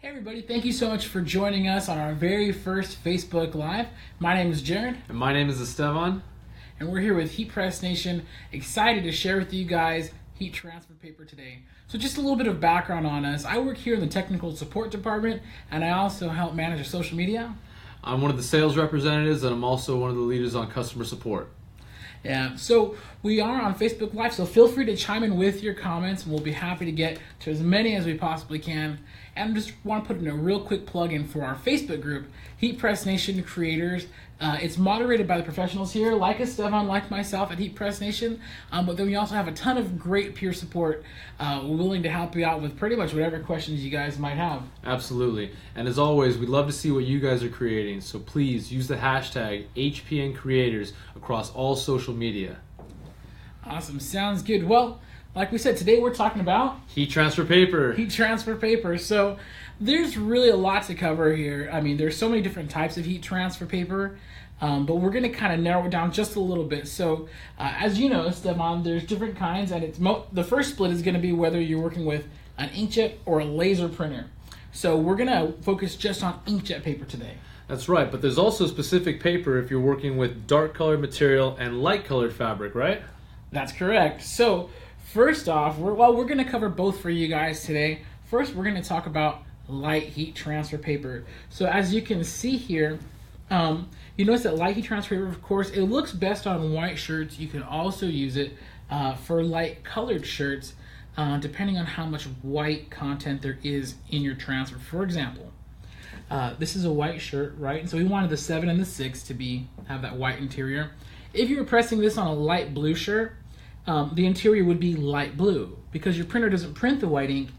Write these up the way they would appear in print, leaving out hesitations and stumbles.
Hey everybody, thank you so much for joining us on our very first Facebook Live. My name is Jared. And my name is Esteban. And we're here with HeatPressNation, excited to share with you guys heat transfer paper today. So just a little bit of background on us. I work here in the technical support department, and I also help manage our social media. I'm one of the sales representatives, and I'm also one of the leaders on customer support. Yeah, so we are on Facebook Live, so feel free to chime in with your comments, and we'll be happy to get to as many as we possibly can. And just want to put in a real quick plug-in for our Facebook group, HeatPressNation Creators. It's moderated by the professionals here, like Esteban, like myself at HeatPressNation, but then we also have a ton of great peer support. We're willing to help you out with pretty much whatever questions you guys might have. Absolutely. And as always, we'd love to see what you guys are creating, so please use the hashtag HPNCreators across all social media. Awesome, sounds good. Well, like we said, today we're talking about Heat transfer paper. Heat transfer paper. So there's really a lot to cover here. I mean, there's so many different types of heat transfer paper, but we're going to kind of narrow it down just a little bit. So as you know, Esteban, there's different kinds, and the first split is going to be whether you're working with an inkjet or a laser printer. So we're going to focus just on inkjet paper today. That's right, but there's also specific paper if you're working with dark colored material and light colored fabric, right? That's correct. So first off, we're going to cover both for you guys today. First, we're going to talk about light heat transfer paper. So as you can see here, you notice that light heat transfer paper, of course, it looks best on white shirts. You can also use it for light colored shirts, depending on how much white content there is in your transfer. For example, this is a white shirt, right? And so we wanted the 7 and the 6 to have that white interior. If you were pressing this on a light blue shirt, the interior would be light blue. Because your printer doesn't print the white ink,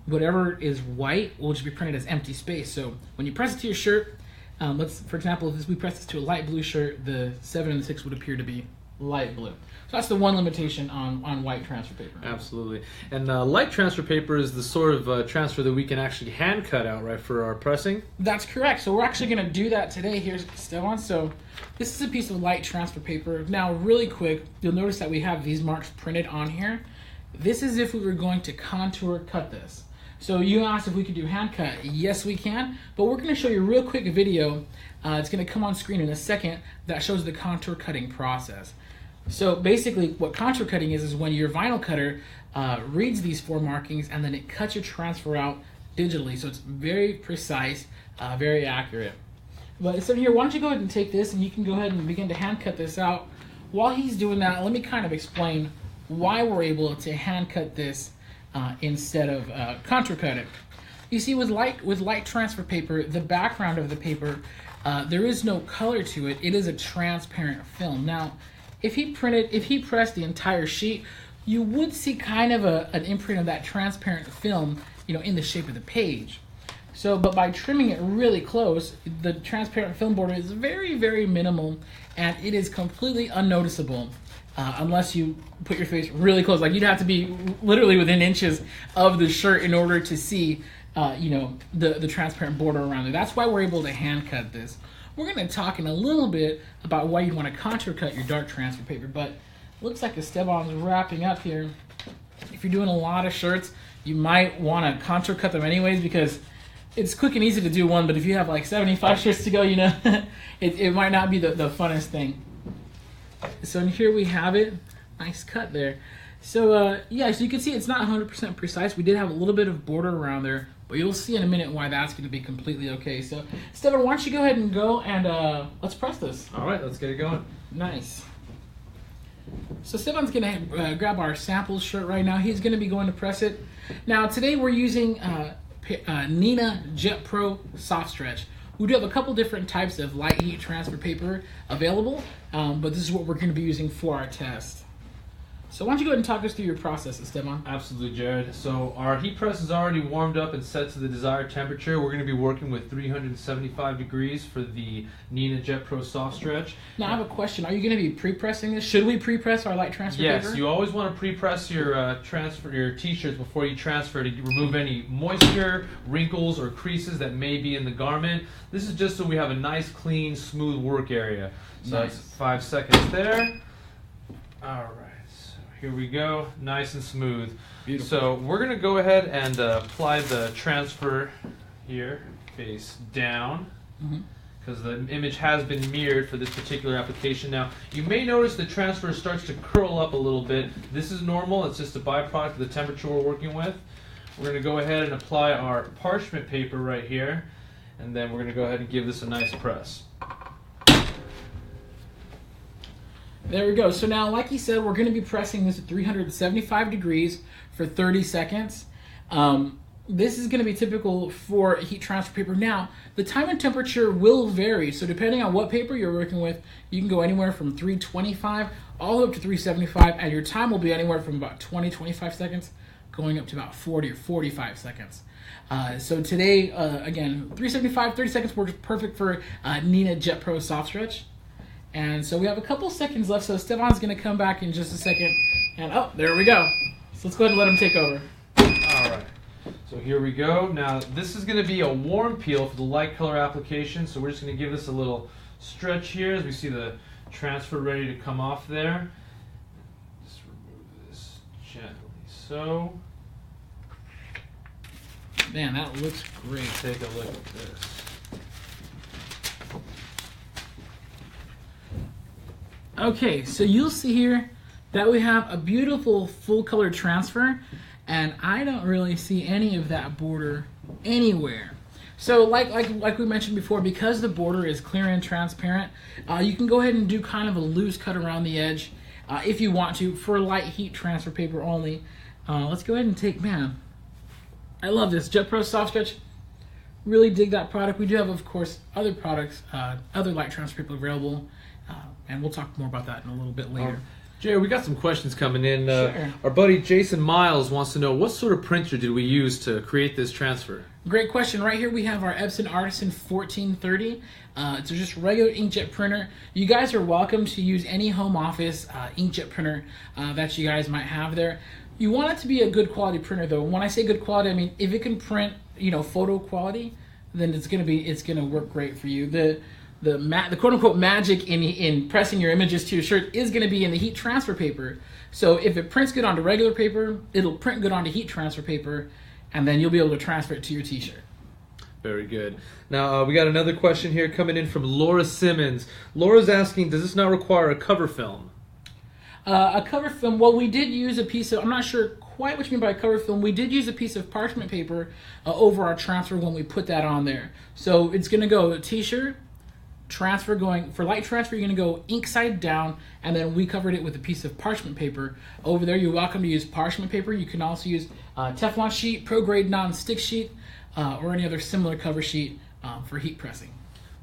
whatever is white will just be printed as empty space. So when you press it to your shirt, for example, if we press this to a light blue shirt, the 7 and the 6 would appear to be light blue. So that's the one limitation on white transfer paper. Absolutely. And light transfer paper is the sort of transfer that we can actually hand cut out, right, for our pressing? That's correct. So we're actually going to do that today. Here's Esteban. So this is a piece of light transfer paper. Now, really quick, you'll notice that we have these marks printed on here. This is if we were going to contour cut this. So you asked if we could do hand cut. Yes, we can. But we're going to show you a real quick video. It's going to come on screen in a second that shows the contour cutting process. So basically what contour cutting is when your vinyl cutter reads these 4 markings and then it cuts your transfer out digitally. So it's very precise, very accurate. But so here, why don't you go ahead and take this and you can go ahead and begin to hand cut this out. While he's doing that, let me kind of explain why we're able to hand cut this instead of contour cut it. You see, with light transfer paper, the background of the paper, there is no color to it. It is a transparent film. Now, if he pressed the entire sheet, you would see kind of an imprint of that transparent film, in the shape of the page. So, but by trimming it really close, the transparent film border is very, very minimal, and it is completely unnoticeable unless you put your face really close. Like, you'd have to be literally within inches of the shirt in order to see, the transparent border around it. That's why we're able to hand cut this. We're going to talk in a little bit about why you'd want to contour cut your dark transfer paper, but it looks like Esteban's wrapping up here. If you're doing a lot of shirts, you might want to contour cut them anyways because it's quick and easy to do one, but if you have like 75 shirts to go, it might not be the funnest thing. So here we have it. Nice cut there. So yeah, so you can see it's not 100% precise. We did have a little bit of border around there, but you'll see in a minute why that's going to be completely okay. So, Esteban, why don't you go ahead and go and let's press this. All right, let's get it going. Nice. So Esteban's going to grab our sample shirt right now. He's going to be going to press it. Now, today we're using Nina Jet Pro Soft Stretch. We do have a couple different types of light heat transfer paper available, but this is what we're going to be using for our test. So why don't you go ahead and talk us through your process, Esteban? Absolutely, Jared. So our heat press is already warmed up and set to the desired temperature. We're going to be working with 375 degrees for the Nina Jet Pro Soft Stretch. Now I have a question. Are you going to be pre-pressing this? Should we pre-press our light transfer paper? Yes, you always want to pre-press your t-shirts before you transfer to remove any moisture, wrinkles, or creases that may be in the garment. This is just so we have a nice, clean, smooth work area. So nice. That's 5 seconds there. All right. So here we go, nice and smooth. Beautiful. So we're gonna go ahead and apply the transfer here, face down, because the image has been mirrored for this particular application. Now, you may notice the transfer starts to curl up a little bit. This is normal, it's just a byproduct of the temperature we're working with. We're gonna go ahead and apply our parchment paper right here, and then we're gonna go ahead and give this a nice press. There we go. So now, like you said, we're going to be pressing this at 375 degrees for 30 seconds. This is going to be typical for heat transfer paper. Now, the time and temperature will vary. So depending on what paper you're working with, you can go anywhere from 325 all the way up to 375, and your time will be anywhere from about 20-25 seconds going up to about 40 or 45 seconds. So today, again, 375, 30 seconds works perfect for Nina Jet Pro Soft Stretch. And so we have a couple seconds left, so Stefan's going to come back in just a second. And oh, there we go. So let's go ahead and let him take over. All right. So here we go. Now, this is going to be a warm peel for the light color application. So we're just going to give this a little stretch here as we see the transfer ready to come off there. Just remove this gently. So, man, that looks great. Take a look at this. Okay, so you'll see here that we have a beautiful full color transfer, and I don't really see any of that border anywhere. So like we mentioned before, because the border is clear and transparent, you can go ahead and do kind of a loose cut around the edge if you want to for light heat transfer paper only. Let's go ahead and take, man, I love this Jet Pro Soft Stretch. Really dig that product. We do have, of course, other products, other light transfer paper available. And we'll talk more about that in a little bit later. Jerry, we got some questions coming in. Sure. Our buddy Jason Miles wants to know, what sort of printer did we use to create this transfer? Great question. Right here we have our Epson Artisan 1430. It's just regular inkjet printer. You guys are welcome to use any home office inkjet printer that you guys might have there. You want it to be a good quality printer, though. When I say good quality, I mean if it can print, photo quality, then it's gonna work great for you. The quote-unquote magic in pressing your images to your shirt is going to be in the heat transfer paper. So if it prints good onto regular paper, it'll print good onto heat transfer paper, and then you'll be able to transfer it to your t-shirt. Very good. Now, we got another question here coming in from Laura Simmons. Laura's asking, does this not require a cover film? A cover film, well, we did use a piece of, I'm not sure quite what you mean by a cover film, we did use a piece of parchment paper over our transfer when we put that on there. So it's going to go t-shirt, transfer going for light transfer, you're going to go ink side down, and then we covered it with a piece of parchment paper. Over there, you're welcome to use parchment paper. You can also use Teflon sheet, pro grade non-stick sheet, or any other similar cover sheet for heat pressing.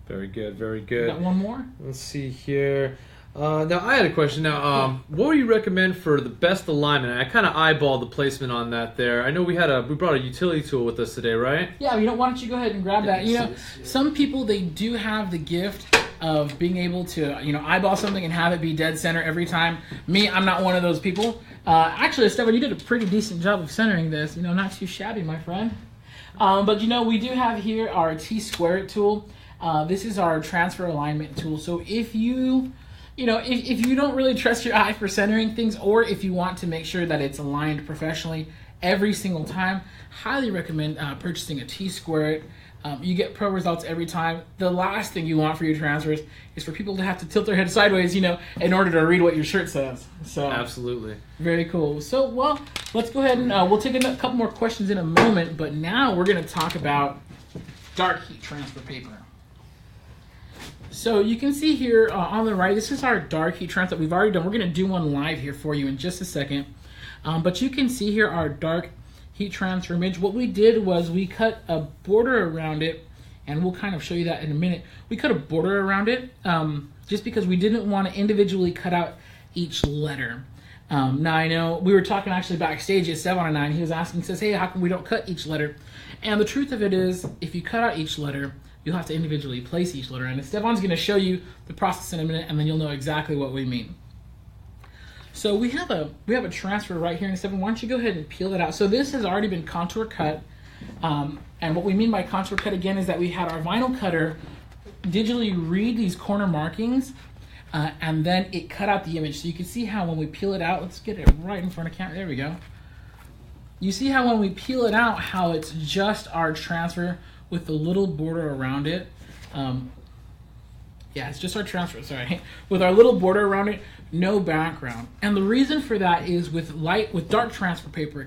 Very good, very good. Got one more? Let's see here. Now, I had a question. Now, what would you recommend for the best alignment? I kind of eyeballed the placement on that there. I know we brought a utility tool with us today, right? Yeah, why don't you go ahead and grab that? Some people, they do have the gift of being able to, eyeball something and have it be dead center every time. Me, I'm not one of those people. Actually, Stefan, you did a pretty decent job of centering this. Not too shabby, my friend. But, we do have here our T-Square tool. This is our transfer alignment tool. So if you... if you don't really trust your eye for centering things, or if you want to make sure that it's aligned professionally every single time, highly recommend purchasing a T-Square. You get pro results every time. The last thing you want for your transfers is for people to have to tilt their head sideways, in order to read what your shirt says. So absolutely. Very cool. So, let's go ahead and we'll take a couple more questions in a moment, but now we're going to talk about dark heat transfer paper. So you can see here on the right, this is our dark heat transfer that we've already done. We're going to do one live here for you in just a second. But you can see here our dark heat transfer image. What we did was we cut a border around it, and we'll kind of show you that in a minute. We cut a border around it just because we didn't want to individually cut out each letter. Now I know we were talking actually backstage at 7 and 9. He was asking, he says, hey, how come we don't cut each letter? And the truth of it is, if you cut out each letter, you'll have to individually place each letter. And Stefan's going to show you the process in a minute, and then you'll know exactly what we mean. So we have a transfer right here. And Stefan, why don't you go ahead and peel that out? So this has already been contour cut. And what we mean by contour cut, again, is that we had our vinyl cutter digitally read these corner markings and then it cut out the image. So you can see how when we peel it out, let's get it right in front of camera. There we go. You see how when we peel it out, how it's just our transfer with the little border around it. Yeah, it's just our transfer, sorry. With our little border around it, no background. And the reason for that is with dark transfer paper,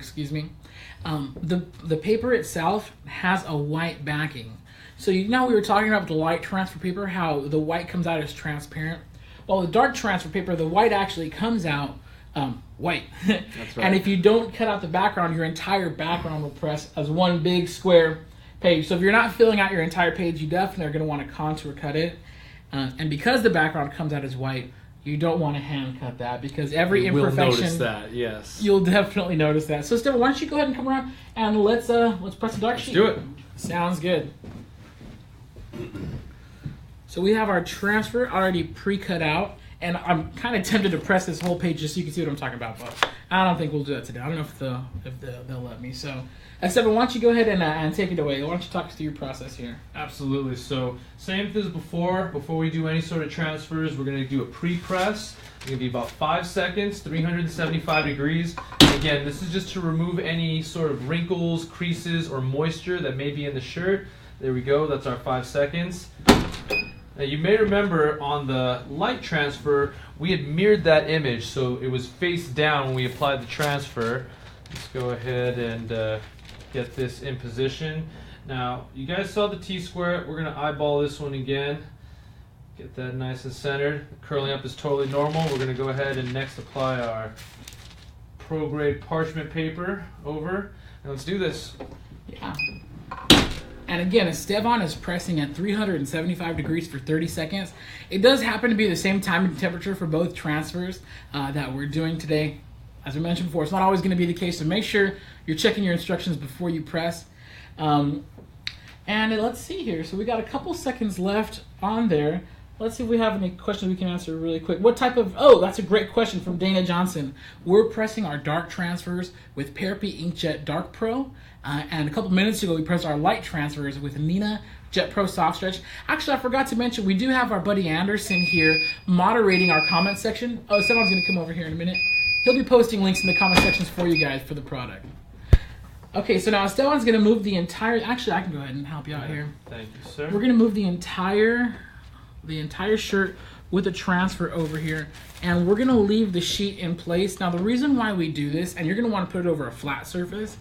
the paper itself has a white backing. So you know we were talking about the light transfer paper, how the white comes out as transparent. Well, with dark transfer paper, the white actually comes out white. That's right. And if you don't cut out the background, your entire background will press as one big square page. So if you're not filling out your entire page, you definitely are going to want to contour cut it. And because the background comes out as white, you don't want to hand cut that because every imperfection. You'll notice that, yes. You'll definitely notice that. So Stephen, why don't you go ahead and come around and let's press the dark sheet. Let's do it. Sounds good. So we have our transfer already pre-cut out, and I'm kind of tempted to press this whole page just so you can see what I'm talking about, but I don't think we'll do that today. I don't know if they'll let me. So, Stephen, why don't you go ahead and take it away? Why don't you talk us through your process here? Absolutely. So, same thing as before. Before we do any sort of transfers, we're going to do a pre-press. It's going to be about 5 seconds, 375 degrees. And again, this is just to remove any sort of wrinkles, creases, or moisture that may be in the shirt. There we go. That's our 5 seconds. Now you may remember on the light transfer, we had mirrored that image, so it was face down when we applied the transfer. Let's go ahead and get this in position. Now, you guys saw the T-square. We're going to eyeball this one again. Get that nice and centered. Curling up is totally normal. We're going to go ahead and next apply our pro-grade parchment paper over. And let's do this. Yeah. And again, Esteban is pressing at 375 degrees for 30 seconds. It does happen to be the same time and temperature for both transfers that we're doing today. As we mentioned before, it's not always going to be the case, so make sure you're checking your instructions before you press. And let's see here. So we got a couple seconds left on there. Let's see if we have any questions we can answer really quick. What type of, oh, that's a great question from Dana Johnson. We're pressing our dark transfers with Parapi Inkjet Dark Pro. And a couple minutes ago, we pressed our light transfers with Nina Jet Pro Soft Stretch. Actually, I forgot to mention, we do have our buddy Anderson here moderating our comment section. Oh, someone's going to come over here in a minute. He'll be posting links in the comment sections for you guys for the product. Okay, so now Esteban's going to move the entire, actually, I can go ahead and help you out here. Thank you, sir. We're going to move the entire shirt with a transfer over here, and we're going to leave the sheet in place. Now, the reason why we do this, and you're going to want to put it over a flat surface,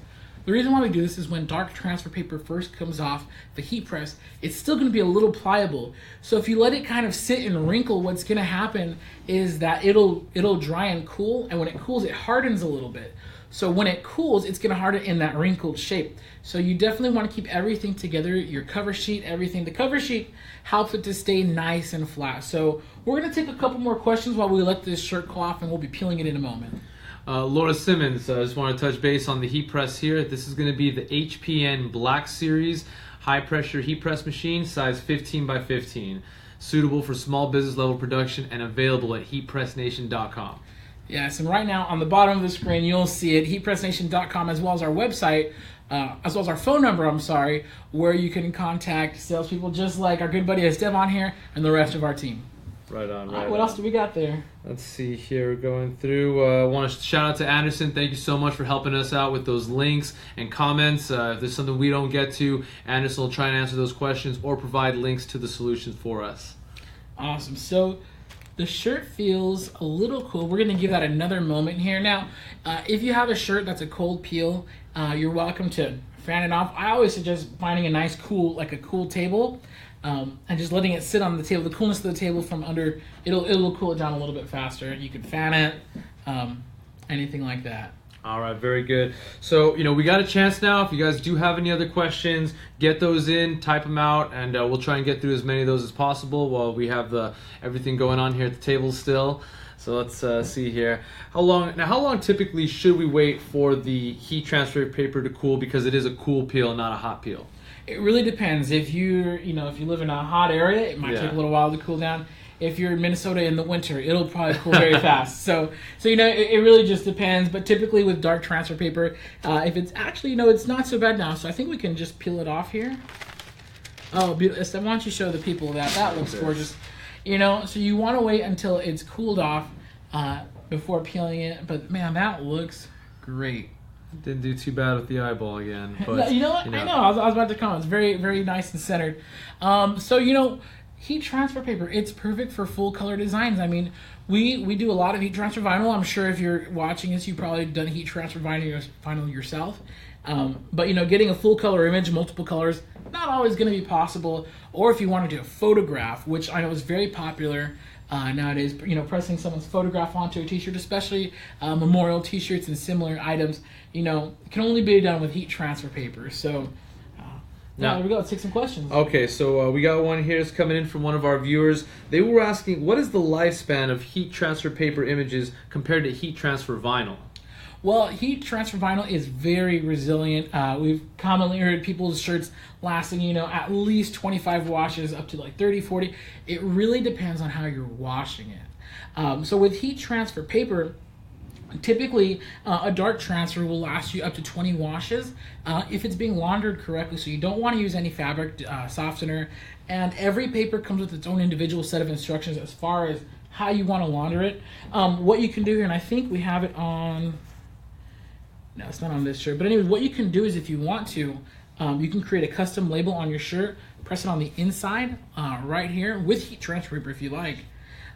the reason why we do this is when dark transfer paper first comes off the heat press, it's still going to be a little pliable. So if you let it kind of sit and wrinkle, what's going to happen is that it'll dry and cool, and when it cools, it hardens a little bit. So when it cools, it's going to harden in that wrinkled shape. So you definitely want to keep everything together, your cover sheet, everything. The cover sheet helps it to stay nice and flat. So we're going to take a couple more questions while we let this shirt cool off, and we'll be peeling it in a moment. Laura Simmons, I just want to touch base on the heat press here. This is going to be the HPN Black Series high pressure heat press machine, size 15 by 15, suitable for small business level production and available at HeatPressNation.com. Yes, and right now on the bottom of the screen you'll see it, HeatPressNation.com, as well as our website, as well as our phone number, where you can contact salespeople just like our good buddy Esteban here and the rest of our team. Right on, What else do we got there? Let's see here. We're going through. I want to shout out to Anderson. Thank you so much for helping us out with those links and comments. If there's something we don't get to, Anderson will try and answer those questions or provide links to the solutions for us. Awesome. So the shirt feels a little cool. We're going to give that another moment here. Now, if you have a shirt that's a cold peel, you're welcome to fan it off. I always suggest finding a nice cool table. And just letting it sit on the table, the coolness of the table from under, it'll cool it down a little bit faster. You can fan it, anything like that. All right, very good. So, we got a chance now. If you guys do have any other questions, get those in, type them out, and we'll try and get through as many of those as possible while we have everything going on here at the table still. So let's see here. How long typically should we wait for the heat transfer paper to cool, because it is a cool peel, not a hot peel? It really depends. If you live in a hot area, it might take a little while to cool down. If you're in Minnesota in the winter, it'll probably cool very fast. So it really just depends. But typically with dark transfer paper, if it's actually, it's not so bad now. So I think we can just peel it off here. Oh, beautiful. Why don't you show the people that? That looks gorgeous. You know, so you want to wait until it's cooled off before peeling it. But man, that looks great. Didn't do too bad with the eyeball again. But, no, you know what? I know. I was about to comment. It's very, very nice and centered. So, you know, heat transfer paper, it's perfect for full color designs. I mean, we do a lot of heat transfer vinyl. I'm sure if you're watching this, you've probably done heat transfer vinyl yourself. But, you know, getting a full color image, multiple colors, not always going to be possible. Or if you want to do a photograph, which I know is very popular nowadays, you know, pressing someone's photograph onto a t-shirt, especially memorial t-shirts and similar items, you know, can only be done with heat transfer paper. So now, there we go. Let's take some questions. Okay, so we got one here that's coming in from one of our viewers. They were asking, what is the lifespan of heat transfer paper images compared to heat transfer vinyl? Well, heat transfer vinyl is very resilient. We've commonly heard people's shirts lasting, you know, at least 25 washes, up to like 30, 40. It really depends on how you're washing it. So with heat transfer paper, typically a dark transfer will last you up to 20 washes if it's being laundered correctly. So you don't want to use any fabric softener. And every paper comes with its own individual set of instructions as far as how you want to launder it. What you can do here, and I think we have it on... No, it's not on this shirt. But anyway, what you can do is if you want to, you can create a custom label on your shirt, press it on the inside right here with heat transfer paper if you like.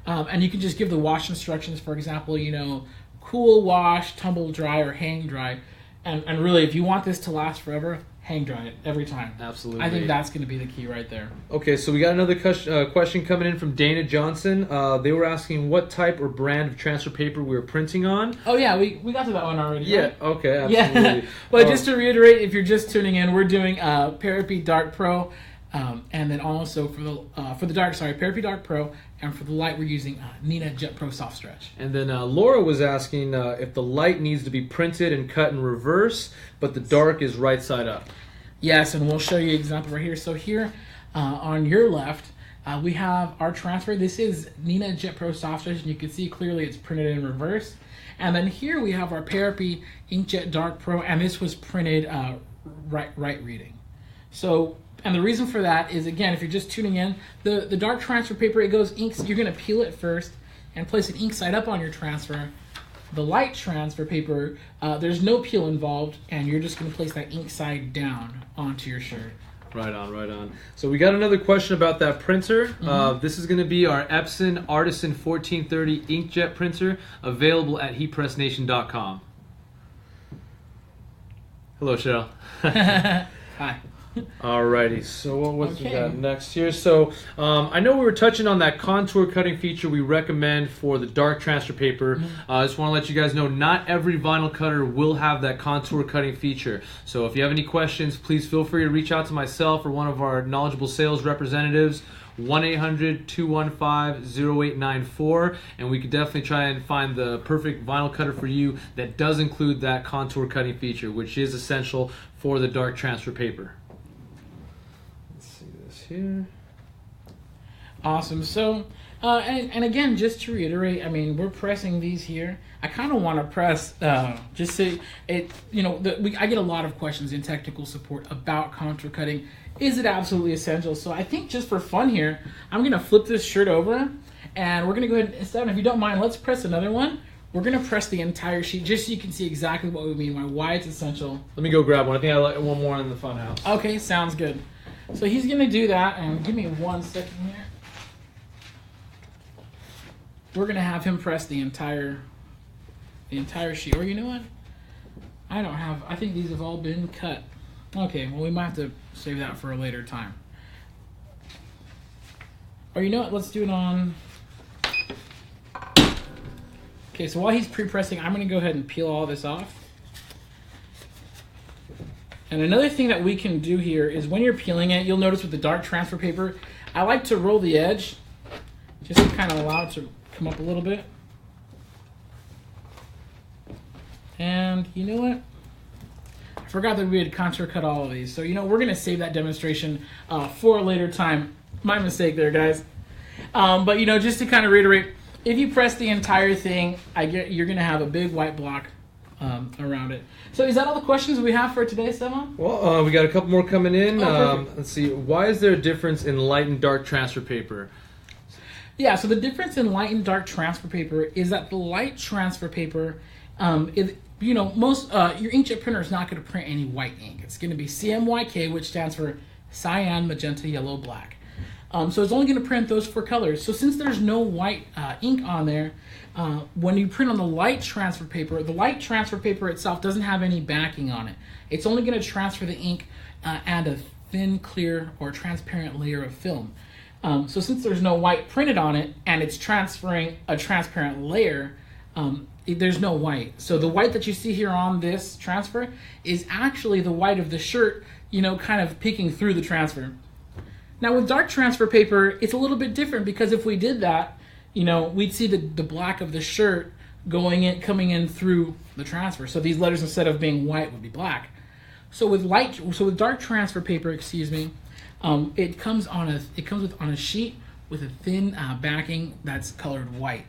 And you can just give the wash instructions, for example, you know, cool wash, tumble dry, or hang dry. And really, if you want this to last forever, hang dry it every time. Absolutely. I think that's going to be the key right there. Okay, so we got another question coming in from Dana Johnson. They were asking what type or brand of transfer paper we were printing on. Oh, yeah, we got to that one already. Yeah, right? okay, absolutely. Yeah. But just to reiterate, if you're just tuning in, we're doing PrePress Dark Pro. And then also for the dark, PrePress Dark Pro, and for the light we're using Nina Jet Pro Soft Stretch. And then Laura was asking if the light needs to be printed and cut in reverse, but the dark is right side up. Yes, and we'll show you an example right here. So here on your left, we have our transfer. This is Nina Jet Pro Soft Stretch, and you can see clearly it's printed in reverse. And then here we have our PrePress Inkjet Dark Pro, and this was printed right reading. So. And the reason for that is, again, if you're just tuning in, the dark transfer paper, it goes inks. You're going to peel it first and place it ink side up on your transfer. The light transfer paper, there's no peel involved, and you're just going to place that ink side down onto your shirt. Right on, right on. So we got another question about that printer. Mm-hmm. This is going to be our Epson Artisan 1430 inkjet printer, available at HeatPressNation.com. Hello, Cheryl. Hi. Alrighty, so what's we got next here? So I know we were touching on that contour cutting feature we recommend for the dark transfer paper. Mm-hmm. I just want to let you guys know not every vinyl cutter will have that contour cutting feature. So if you have any questions, please feel free to reach out to myself or one of our knowledgeable sales representatives. 1-800-215-0894, and we could definitely try and find the perfect vinyl cutter for you that does include that contour cutting feature, which is essential for the dark transfer paper. Here. Awesome. So, and again, just to reiterate, I mean, we're pressing these here. I kind of want to press, just say it, you know, I get a lot of questions in technical support about contour cutting. Is it absolutely essential? So I think just for fun here, I'm going to flip this shirt over, and we're going to go ahead and, instead, if you don't mind, let's press another one. We're going to press the entire sheet just so you can see exactly what we mean by why it's essential. Let me go grab one. I think I like one more in the fun house. Okay, sounds good. So he's going to do that, and give me 1 second here. We're going to have him press the entire sheet. Or you know what? I think these have all been cut. Okay, well we might have to save that for a later time. Or you know what? Let's do it on... Okay, so while he's pre-pressing, I'm going to go ahead and peel all this off. And another thing that we can do here is when you're peeling it, you'll notice with the dark transfer paper, I like to roll the edge just to kind of allow it to come up a little bit. And you know what? I forgot that we had contour cut all of these. So, you know, we're going to save that demonstration for a later time. My mistake there, guys. But, you know, just to kind of reiterate, if you press the entire thing, you're going to have a big white block around it. So is that all the questions we have for today, Stefan? Well, we got a couple more coming in. Let's see. Why is there a difference in light and dark transfer paper? Yeah, so the difference in light and dark transfer paper is that the light transfer paper, most your inkjet printer is not going to print any white ink. It's going to be CMYK, which stands for cyan, magenta, yellow, black. So it's only going to print those 4 colors. So since there's no white ink on there, when you print on the light transfer paper itself doesn't have any backing on it. It's only going to transfer the ink and a thin, clear, or transparent layer of film. So since there's no white printed on it and it's transferring a transparent layer, there's no white. So the white that you see here on this transfer is actually the white of the shirt, kind of peeking through the transfer. Now with dark transfer paper, it's a little bit different because if we did that, we'd see the black of the shirt coming in through the transfer. So these letters, instead of being white, would be black. So with dark transfer paper, it comes on a sheet with a thin backing that's colored white.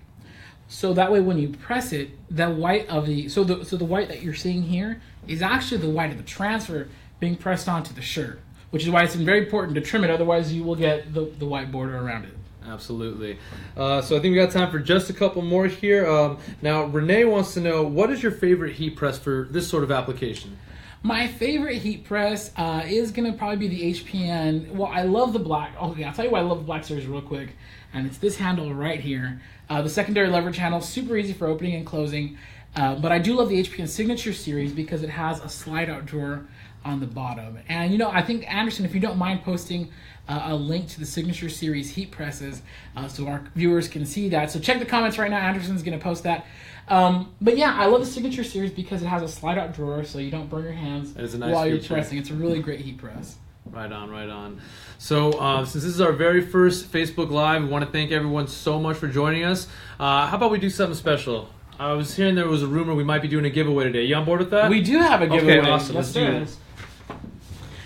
So that way, when you press it, the white that you're seeing here is actually the white of the transfer being pressed onto the shirt, which is why it's very important to trim it. Otherwise, you will get the white border around it. Absolutely. So I think we got time for just a couple more here. Now, Renee wants to know, what is your favorite heat press for this sort of application? My favorite heat press is going to probably be the HPN. Well, I love the black. Okay, I'll tell you why I love the black series real quick. And it's this handle right here. The secondary leverage handle, super easy for opening and closing. But I do love the HPN Signature series because it has a slide-out drawer on the bottom. And I think, Anderson, if you don't mind posting a link to the Signature series heat presses so our viewers can see that. So check the comments right now. Anderson's going to post that. But yeah, I love the Signature series because it has a slide-out drawer so you don't burn your hands while you're pressing. It's a really great heat press. Right on, right on. So since this is our very first Facebook Live, we want to thank everyone so much for joining us. How about we do something special? I was hearing there was a rumor we might be doing a giveaway today. You on board with that? We do have a giveaway. Okay, awesome. Let's do this.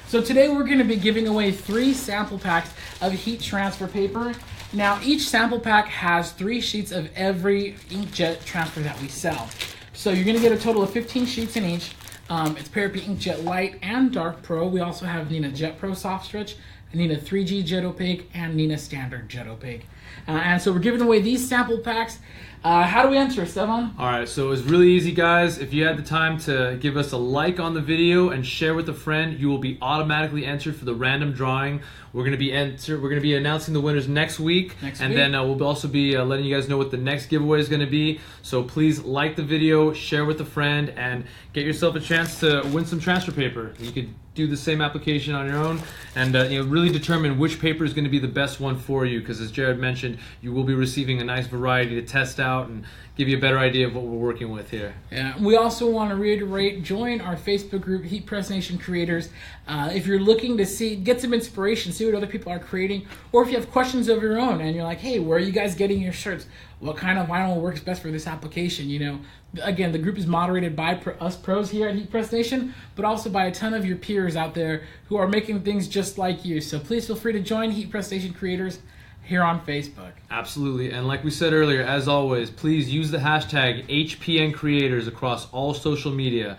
So today we're going to be giving away 3 sample packs of heat transfer paper. Now each sample pack has 3 sheets of every inkjet transfer that we sell. So you're going to get a total of 15 sheets in each. It's Parapi Inkjet Light and Dark Pro. We also have Nina Jet Pro Soft Stretch, Nina 3G Jet Opaque, and Nina Standard Jet Opaque. And so we're giving away these sample packs. How do we enter, Stefan? All right, so it's really easy, guys. If you had the time to give us a like on the video and share with a friend, you will be automatically entered for the random drawing. We're going to be announcing the winners next week. Then we'll also be letting you guys know what the next giveaway is going to be. So please like the video, share with a friend, and get yourself a chance to win some transfer paper. You could do the same application on your own and really determine which paper is going to be the best one for you, because as Jared mentioned, you will be receiving a nice variety to test out and give you a better idea of what we're working with here. Yeah, we also want to reiterate, join our Facebook group, HeatPressNation Creators. If you're looking to get some inspiration, see what other people are creating, or if you have questions of your own and you're like, hey, where are you guys getting your shirts? What kind of vinyl works best for this application? Again, the group is moderated by us pros here at HeatPressNation, but also by a ton of your peers out there who are making things just like you. So please feel free to join HeatPressNation Creators here on Facebook. Absolutely, and like we said earlier, as always, please use the hashtag HPN Creators across all social media.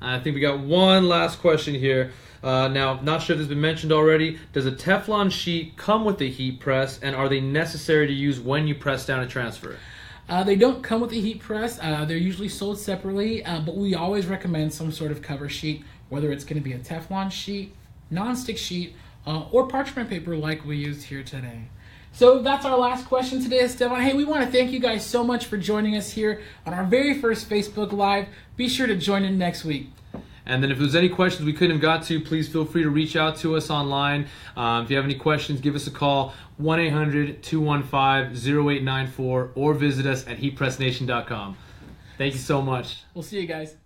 I think we got one last question here. Now, not sure if this has been mentioned already. Does a Teflon sheet come with a heat press, and are they necessary to use when you press down a transfer? They don't come with a heat press. They're usually sold separately, but we always recommend some sort of cover sheet, whether it's going to be a Teflon sheet, non-stick sheet, or parchment paper like we used here today. So that's our last question today, Esteban. Hey, we want to thank you guys so much for joining us here on our very first Facebook Live. Be sure to join in next week. And then if there's any questions we couldn't have got to, please feel free to reach out to us online. If you have any questions, give us a call, 1-800-215-0894, or visit us at HeatPressNation.com. Thank you so much. We'll see you guys.